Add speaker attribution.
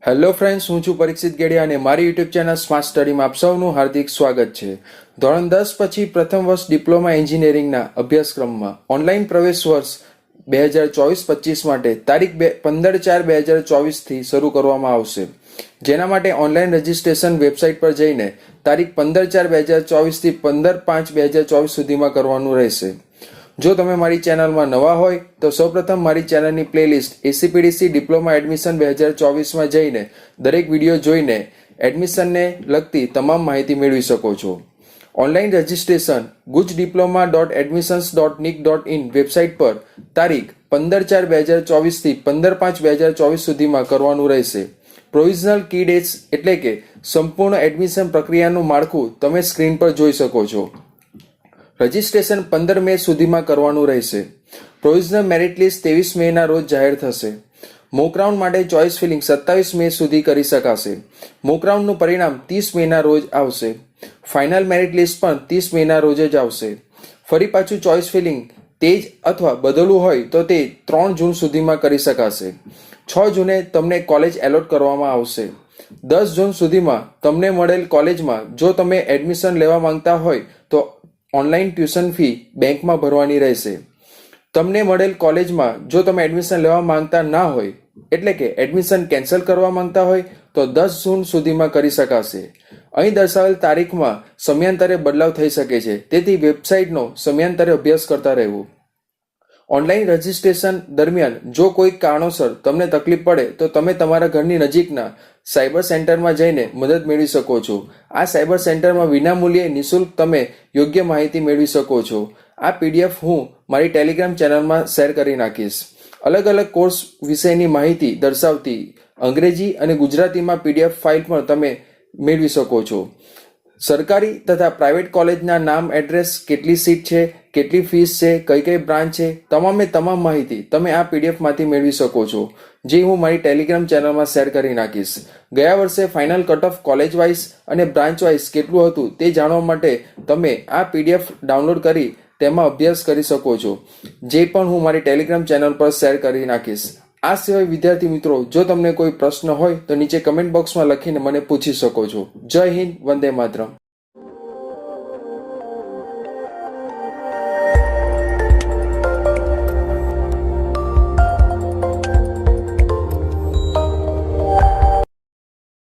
Speaker 1: Hello friends, હું છું પરીક્ષિત ગેડિયા અને મારી યુટ્યુબ ચેનલ સ્માર્ટ સ્ટડીમાં આપ સૌનું હાર્દિક સ્વાગત છે. ધોરણ 10 પછી પ્રથમ વર્ષ ડિપ્લોમા એન્જિનિયરિંગના અભ્યાસક્રમમાં ઓનલાઈન પ્રવેશ વર્ષ 2024-25 માટે તારીખ 15/4/2024થી શરૂ કરવામાં આવશે. જેના માટે ઓનલાઈન રજિસ્ટ્રેશન વેબસાઇટ પર જઈને તારીખ 15/4/2024થી 15/5/2024 સુધીમાં કરવાનું રહેશે. જો તમે મારી ચેનલમાં નવા હોય તો સૌપ્રથમ મારી ચેનલની પ્લેલિસ્ટ એસીપીડીસી ડિપ્લોમા એડમિશન 2024માં જઈને દરેક વિડીયો જોઈને એડમિશનને લગતી તમામ માહિતી મેળવી શકો છો. ઓનલાઈન રજિસ્ટ્રેશન gujdiplomaa.admissions.nic.in વેબસાઇટ પર તારીખ 15/4/2024થી 15/5/2024 સુધીમાં કરવાનું રહેશે. પ્રોવિઝનલ કી ડેટ્સ એટલે કે સંપૂર્ણ એડમિશન પ્રક્રિયાનું માળખું તમે સ્ક્રીન પર જોઈ શકો છો. રજિસ્ટ્રેશન 15 મે સુધીમાં કરવાનું રહેશે. પ્રોવિઝનલ મેરિટ લિસ્ટ 23 મેના રોજ જાહેર થશે. મોક રાઉન્ડ માટે ચોઇસ ફિલિંગ 27 મે સુધી કરી શકાશે. મોક રાઉન્ડનું પરિણામ 30 મેના રોજ આવશે. ફાઇનલ મેરિટ લિસ્ટ પણ 30 મેના રોજ જ આવશે. ફરી પાછું ચોઇસ ફિલિંગ તે જ અથવા બદલવું હોય તો તે 3 જૂન સુધીમાં કરી શકાશે. 6 જૂને તમને કોલેજ એલોટ કરવામાં આવશે. 10 જૂન સુધીમાં તમને મળેલ કોલેજમાં જો તમે એડમિશન લેવા માંગતા હોય તો ઓનલાઈન ટ્યુશન ફી બેંકમાં ભરવાની રહેશે. તમને મળેલ કોલેજમાં જો તમે એડમિશન લેવા માંગતા ના હોય એટલે કે એડમિશન કેન્સલ કરવા માંગતા હોય તો 10 જૂન સુધીમાં કરી શકાશે. અહીં દર્શાવેલ તારીખમાં સમયાંતરે બદલાવ થઈ શકે છે, તેથી વેબસાઇટનો સમયાંતરે અભ્યાસ કરતા રહેવું. ઓનલાઈન રજિસ્ટ્રેશન દરમિયાન જો કોઈ કારણોસર તમને તકલીફ પડે તો તમે તમારા ઘરની નજીકના સાયબર સેન્ટરમાં જઈને મદદ મેળવી શકો છો. આ સાયબર સેન્ટરમાં વિનામૂલ્યે નિઃશુલ્ક તમે યોગ્ય માહિતી મેળવી શકો છો. આ પીડીએફ હું મારી ટેલિગ્રામ ચેનલમાં શેર કરી નાખીશ. અલગ અલગ કોર્સ વિશેની માહિતી દર્શાવતી અંગ્રેજી અને ગુજરાતીમાં પીડીએફ ફાઇલ પણ તમે મેળવી શકો છો. સરકારી તથા પ્રાઇવેટ કોલેજના નામ, એડ્રેસ, કેટલી સીટ છે, કેટલી ફીસ છે, કઈ કઈ બ્રાન્ચ છે, તમામ માહિતી તમે આ પીડીએફમાંથી મેળવી શકો છો, જે હું મારી ટેલિગ્રામ ચેનલમાં શેર કરી નાખીશ. ગયા વર્ષે final cut off college wise અને બ્રાન્ચ વાઇઝ કેટલું હતું તે જાણવા માટે તમે આ પીડીએફ ડાઉનલોડ કરી તેમાં અભ્યાસ કરી શકો છો, જે પણ હું મારી ટેલિગ્રામ ચેનલ પર શેર કરી નાખીશ. આ સિવાય વિદ્યાર્થી મિત્રો, જો તમને કોઈ પ્રશ્ન હોય તો નીચે કમેન્ટ બોક્સમાં લખીને મને પૂછી શકો છો. જય હિન્દ, વંદે માતરમ.